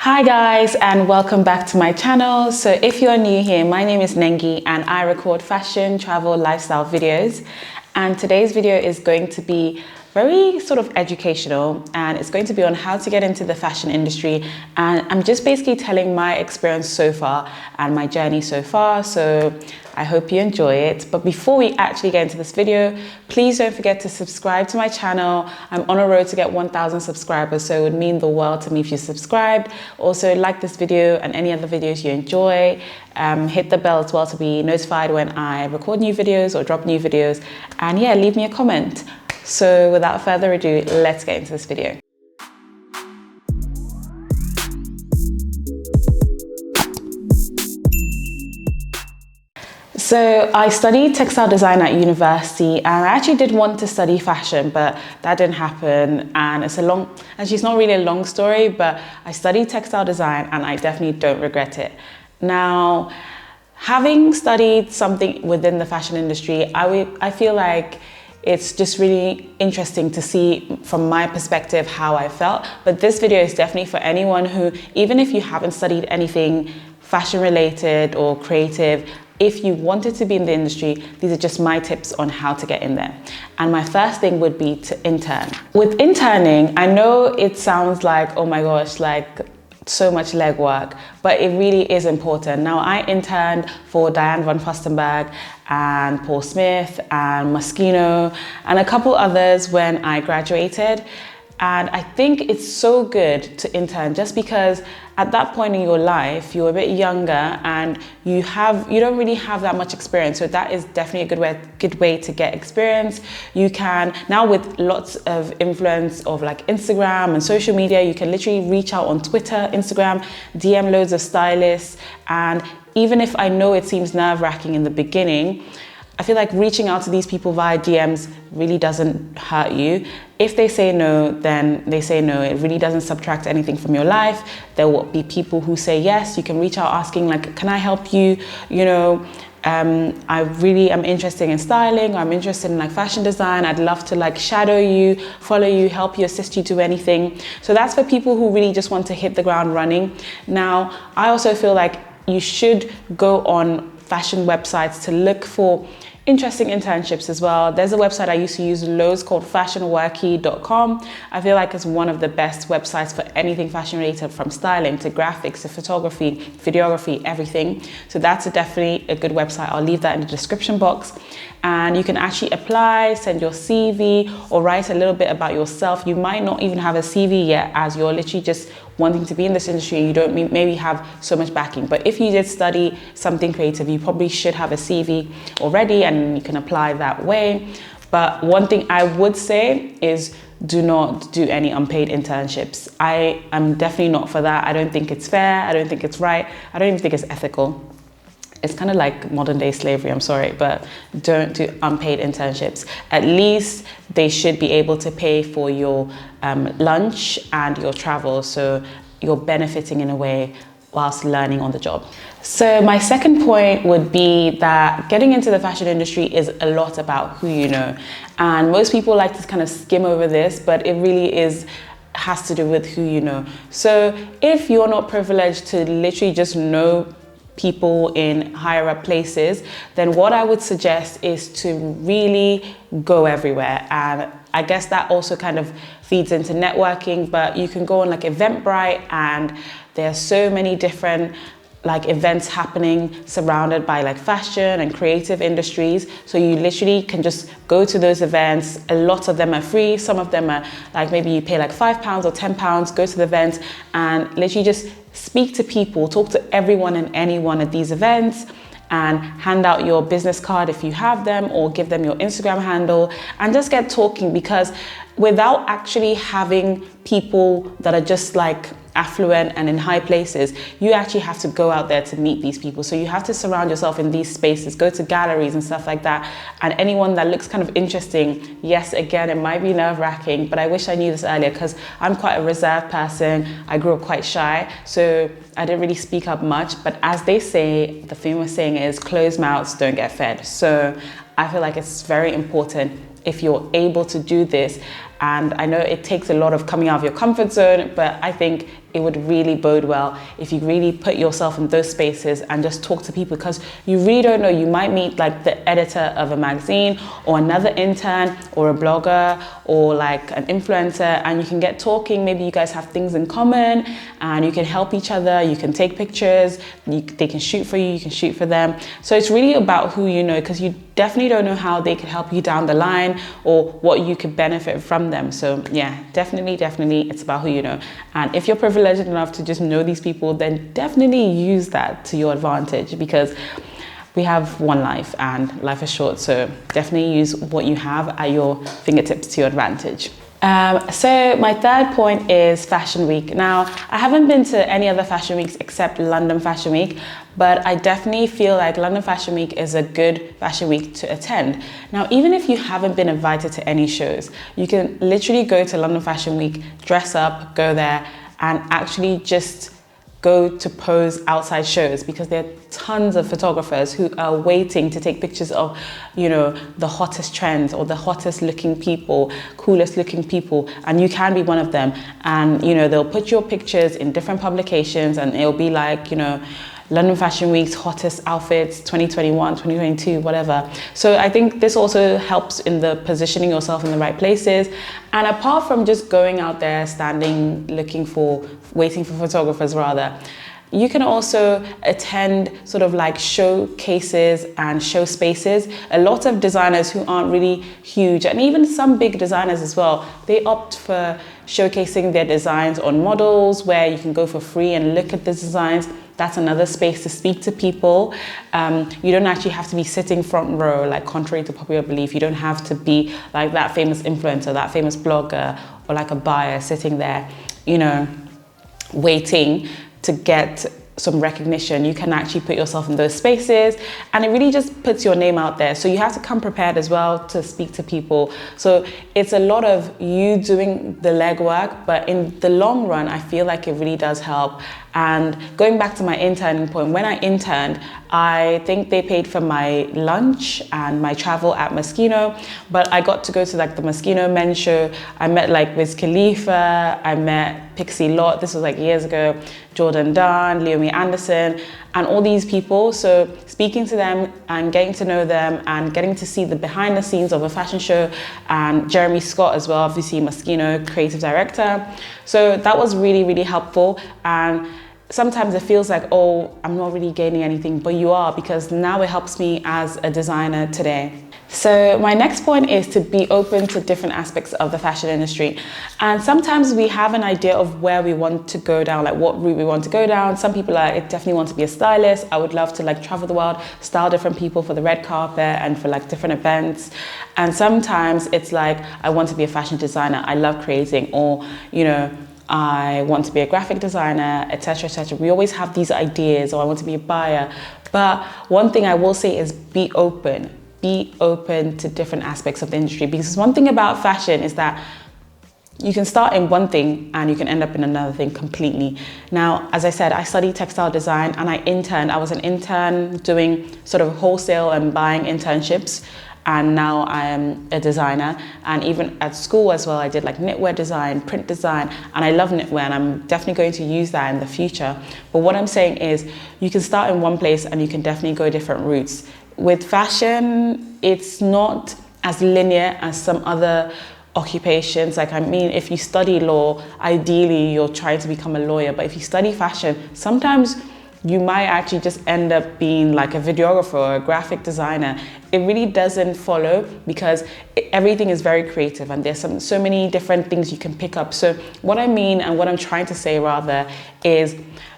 Hi guys, and welcome back to my channel. So if you're new here, my name is Nengi and I record fashion, travel, lifestyle videos. And today's video is going to be very sort of educational, and it's going to be on how to get into the fashion industry. And I'm just basically telling my experience so far and my journey so far. So I hope you enjoy it. But before we actually get into this video, please don't forget to subscribe to my channel. I'm on a road to get 1,000 subscribers, so it would mean the world to me if you subscribed. Also, like this video and any other videos you enjoy. Hit the bell as well to be notified when I record new videos or drop new videos. And yeah, leave me a comment. So without further ado, let's get into this video. So I studied textile design at university, and I actually did want to study fashion, but that didn't happen. And it's not really a long story, but I studied textile design and I definitely don't regret it. Now, having studied something within the fashion industry, I feel like it's just really interesting to see from my perspective how I felt. But this video is definitely for anyone who, even if you haven't studied anything fashion related or creative, if you wanted to be in the industry, these are just my tips on how to get in there. And my first thing would be to intern. With interning, I know it sounds like, oh my gosh, like so much legwork, but it really is important. Now, I interned for Diane von Furstenberg and Paul Smith and Moschino and a couple others when I graduated. And I think it's so good to intern just because at that point in your life, you're a bit younger and you don't really have that much experience. So that is definitely a good way to get experience. You can, now with lots of influence of like Instagram and social media, you can literally reach out on Twitter, Instagram, DM loads of stylists. And even if I know it seems nerve-wracking in the beginning, I feel like reaching out to these people via DMs really doesn't hurt you. If they say no, then they say no. It really doesn't subtract anything from your life. There will be people who say yes. You can reach out asking like, can I help you? You know, I really am interested in styling. I'm interested in like fashion design. I'd love to like shadow you, follow you, help you, assist you do anything. So that's for people who really just want to hit the ground running. Now, I also feel like you should go on fashion websites to look for interesting internships as well. There's a website I used to use loads called fashionworky.com. I feel like it's one of the best websites for anything fashion related, from styling to graphics to photography, videography, everything. So that's definitely a good website. I'll leave that in the description box. And you can actually apply, send your CV, or write a little bit about yourself. You might not even have a CV yet, as you're literally just wanting to be in this industry and you don't maybe have so much backing. But if you did study something creative, you probably should have a CV already and you can apply that way. But one thing I would say is do not do any unpaid internships. I am definitely not for that. I don't think it's fair. I don't think it's right. I don't even think it's ethical. It's kind of like modern day slavery, I'm sorry, but don't do unpaid internships. At least they should be able to pay for your lunch and your travel, so you're benefiting in a way whilst learning on the job. So my second point would be that getting into the fashion industry is a lot about who you know. And most people like to kind of skim over this, but it really has to do with who you know. So if you're not privileged to literally just know people in higher up places, then what I would suggest is to really go everywhere. And I guess that also kind of feeds into networking, but you can go on like Eventbrite and there are so many different like events happening surrounded by like fashion and creative industries. So you literally can just go to those events. A lot of them are free. Some of them are like, maybe you pay like £5 or £10, go to the events and literally just speak to people, talk to everyone and anyone at these events, and hand out your business card if you have them, or give them your Instagram handle and just get talking. Because without actually having people that are just like affluent and in high places, you actually have to go out there to meet these people. So you have to surround yourself in these spaces, go to galleries and stuff like that. And anyone that looks kind of interesting, yes, again, it might be nerve-wracking, but I wish I knew this earlier because I'm quite a reserved person. I grew up quite shy, so I didn't really speak up much. But as they say, the famous saying is, closed mouths don't get fed. So I feel like it's very important, if you're able to do this, And I know it takes a lot of coming out of your comfort zone, but I think it would really bode well if you really put yourself in those spaces and just talk to people, because you really don't know, you might meet like the editor of a magazine or another intern or a blogger or like an influencer, and you can get talking. Maybe you guys have things in common and you can help each other, you can take pictures, they can shoot for you, you can shoot for them. So it's really about who you know, because you definitely don't know how they could help you down the line or what you could benefit from them. So yeah, definitely it's about who you know. And if you're privileged enough to just know these people, then definitely use that to your advantage, because we have one life and life is short. So definitely use what you have at your fingertips to your advantage. So my third point is Fashion Week. Now, I haven't been to any other fashion weeks except London Fashion Week, but I definitely feel like London Fashion Week is a good fashion week to attend. Now, even if you haven't been invited to any shows, you can literally go to London Fashion Week, dress up, go there, and actually just go to pose outside shows, because there are tons of photographers who are waiting to take pictures of, you know, the hottest trends or the hottest looking people, coolest looking people, and you can be one of them. And, you know, they'll put your pictures in different publications and it'll be like, you know, London Fashion Week's hottest outfits, 2021, 2022, whatever. So I think this also helps in the positioning yourself in the right places. And apart from just going out there, standing, waiting for photographers rather, you can also attend sort of like showcases and show spaces. A lot of designers who aren't really huge, and even some big designers as well, they opt for showcasing their designs on models, where you can go for free and look at the designs. That's another space to speak to people. You don't actually have to be sitting front row, like contrary to popular belief. You don't have to be like that famous influencer, that famous blogger, or like a buyer sitting there, you know, waiting to get some recognition. You can actually put yourself in those spaces, and it really just puts your name out there. So you have to come prepared as well to speak to people. So it's a lot of you doing the legwork, but in the long run, I feel like it really does help. And going back to my interning point, when I interned, I think they paid for my lunch and my travel at Moschino, but I got to go to like the Moschino men's show. I met like Wiz Khalifa, I met Pixie Lott, this was like years ago, Jordan Dunn, Leomi Anderson, and all these people. So speaking to them and getting to know them and getting to see the behind the scenes of a fashion show, and Jeremy Scott as well, obviously Moschino creative director. So that was really, really helpful. And sometimes it feels like, oh, I'm not really gaining anything, but you are, because now it helps me as a designer today. So my next point is to be open to different aspects of the fashion industry. And sometimes we have an idea of where we want to go down, like what route we want to go down. Some people are, I definitely want to be a stylist. I would love to like travel the world, style different people for the red carpet and for like different events. And sometimes it's like, I want to be a fashion designer. I love creating, or, you know, I want to be a graphic designer, etc., etc. We always have these ideas, or I want to be a buyer. But one thing I will say is be open. Be open to different aspects of the industry, because one thing about fashion is that you can start in one thing and you can end up in another thing completely. Now, as I said, I studied textile design and I interned. I was an intern doing sort of wholesale and buying internships. And now I am a designer, and even at school as well, I did like knitwear design, print design, and I love knitwear, and I'm definitely going to use that in the future. But what I'm saying is you can start in one place and you can definitely go different routes. With fashion, it's not as linear as some other occupations. Like, I mean, if you study law, ideally you're trying to become a lawyer, but if you study fashion, sometimes you might actually just end up being like a videographer or a graphic designer. It really doesn't follow, because everything is very creative and there's so many different things you can pick up. So what I mean, and what I'm trying to say rather, is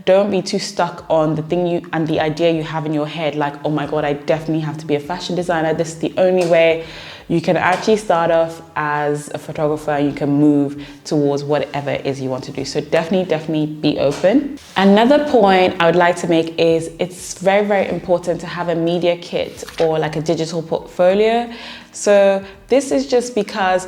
don't be too stuck on the thing and the idea you have in your head, like, oh my God, I definitely have to be a fashion designer. This is the only way. You can actually start off as a photographer and you can move towards whatever it is you want to do. So definitely be open. Another point I would like to make is it's very, very important to have a media kit or like a digital portfolio. So this is just because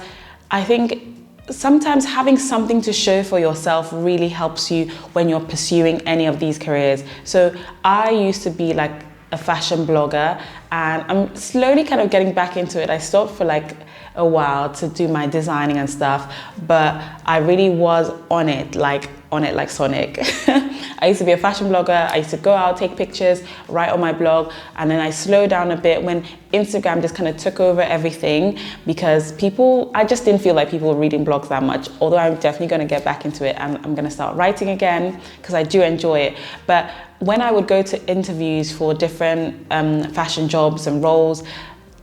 I think sometimes having something to show for yourself really helps you when you're pursuing any of these careers. So I used to be like a fashion blogger, and I'm slowly kind of getting back into it. I stopped for like a while to do my designing and stuff, but I really was on it like Sonic. I used to be a fashion blogger. I used to go out, take pictures, write on my blog, and then I slowed down a bit when Instagram just kind of took over everything, because I just didn't feel like people were reading blogs that much, although I'm definitely going to get back into it and I'm going to start writing again because I do enjoy it. But when I would go to interviews for different fashion jobs and roles,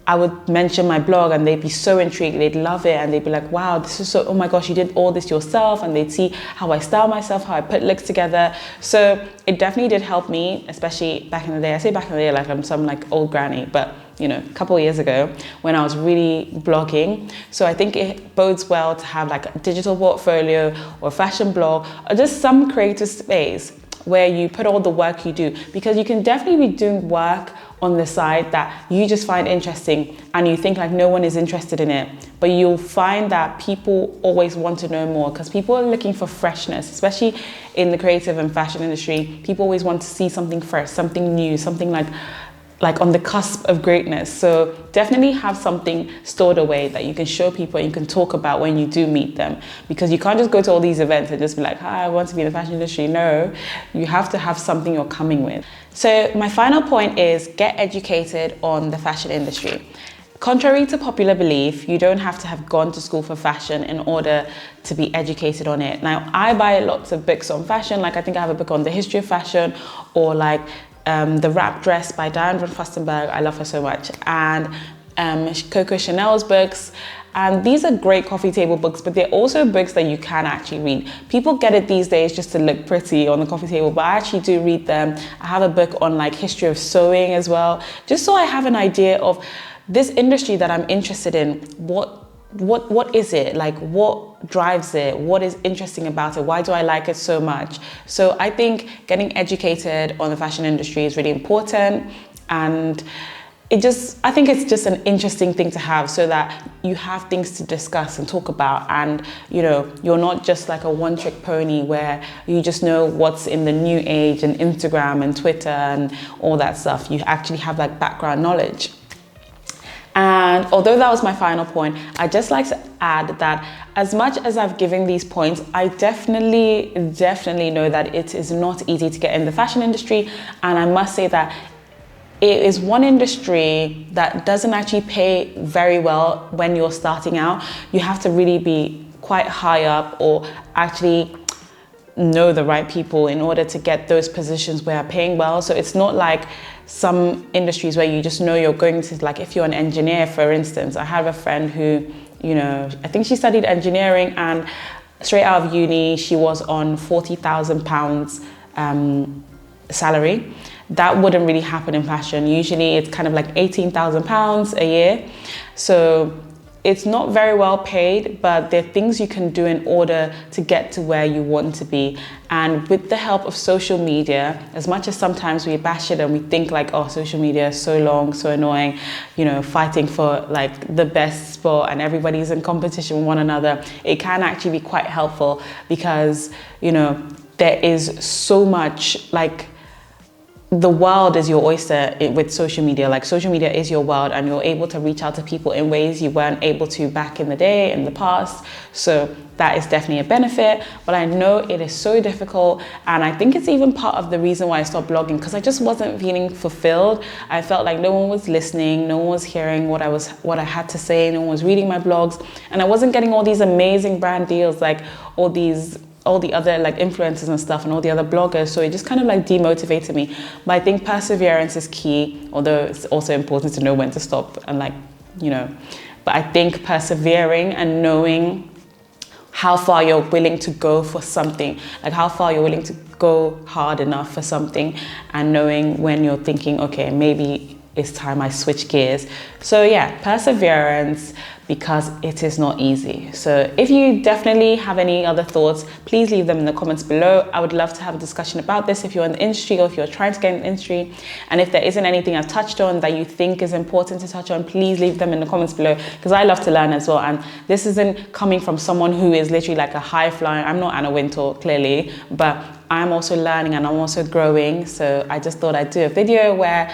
I would mention my blog and they'd be so intrigued, they'd love it, and they'd be like, wow, this is so, oh my gosh, you did all this yourself, and they'd see how I style myself, how I put looks together. So it definitely did help me, especially back in the day. I say back in the day like I'm some like old granny, but you know, a couple of years ago when I was really blogging. So I think it bodes well to have like a digital portfolio or a fashion blog or just some creative space where you put all the work you do, because you can definitely be doing work on the side that you just find interesting and you think like no one is interested in it, but you'll find that people always want to know more because people are looking for freshness, especially in the creative and fashion industry. People always want to see something fresh, something new, something like on the cusp of greatness. So definitely have something stored away that you can show people and you can talk about when you do meet them, because you can't just go to all these events and just be like, hi, I want to be in the fashion industry. No, you have to have something you're coming with. So my final point is get educated on the fashion industry. Contrary to popular belief, you don't have to have gone to school for fashion in order to be educated on it. Now, I buy lots of books on fashion. Like I think I have a book on the history of fashion, or like The Wrap Dress by Diane von Furstenberg. I love her so much. And Coco Chanel's books. And these are great coffee table books, but they're also books that you can actually read. People get it these days just to look pretty on the coffee table, but I actually do read them. I have a book on like history of sewing as well, just so I have an idea of this industry that I'm interested in. What is it? Like, what drives it? What is interesting about it? Why do I like it so much? So I think getting educated on the fashion industry is really important, and I think it's just an interesting thing to have, so that you have things to discuss and talk about, and you know, you're not just like a one-trick pony where you just know what's in the new age and Instagram and Twitter and all that stuff. You actually have like background knowledge. And although that was my final point, I'd just like to add that as much as I've given these points, I definitely know that it is not easy to get in the fashion industry. And I must say that it is one industry that doesn't actually pay very well when you're starting out. You have to really be quite high up or actually know the right people in order to get those positions where are paying well. So it's not like some industries where you just know you're going to, like if you're an engineer, for instance. I have a friend who, you know, I think she studied engineering, and straight out of uni, she was on £40,000 salary. That wouldn't really happen in fashion. Usually it's kind of like £18,000 a year. So it's not very well paid, but there are things you can do in order to get to where you want to be. And with the help of social media, as much as sometimes we bash it and we think like, oh, social media is so long, so annoying, you know, fighting for like the best spot and everybody's in competition with one another, it can actually be quite helpful, because, you know, there is so much, like, the world is your oyster with social media. Like, social media is your world, and you're able to reach out to people in ways you weren't able to back in the day, in the past. So that is definitely a benefit, but I know it is so difficult. And I think it's even part of the reason why I stopped blogging, because I just wasn't feeling fulfilled. I felt like no one was listening, no one was hearing what I had to say, no one was reading my blogs, and I wasn't getting all these amazing brand deals, like all the other like influencers and stuff and all the other bloggers. So it just kind of like demotivated me. But I think perseverance is key, although it's also important to know when to stop and, like, you know, but I think persevering and knowing how far you're willing to go for something, like how far you're willing to go hard enough for something, and knowing when you're thinking, okay, maybe it's time I switch gears. So yeah, perseverance, because it is not easy. So if you definitely have any other thoughts, please leave them in the comments below. I would love to have a discussion about this if you're in the industry or if you're trying to get in the industry. And if there isn't anything I've touched on that you think is important to touch on, please leave them in the comments below, because I love to learn as well. And this isn't coming from someone who is literally like a high flyer. I'm not Anna Wintour, clearly, but I'm also learning and I'm also growing. So I just thought I'd do a video where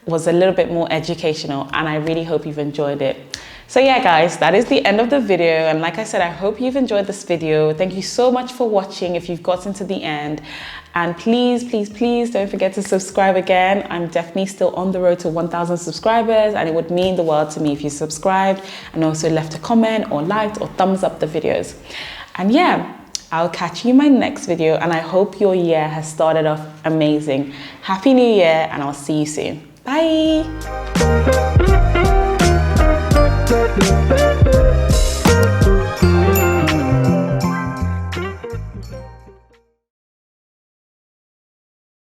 was a little bit more educational, and I really hope you've enjoyed it. So yeah guys, that is the end of the video, and like I said, I hope you've enjoyed this video. Thank you so much for watching if you've gotten to the end, and please don't forget to subscribe again. I'm definitely still on the road to 1,000 subscribers, and it would mean the world to me if you subscribed and also left a comment or liked or thumbs up the videos. And yeah, I'll catch you in my next video, and I hope your year has started off amazing. Happy New Year, and I'll see you soon. Bye.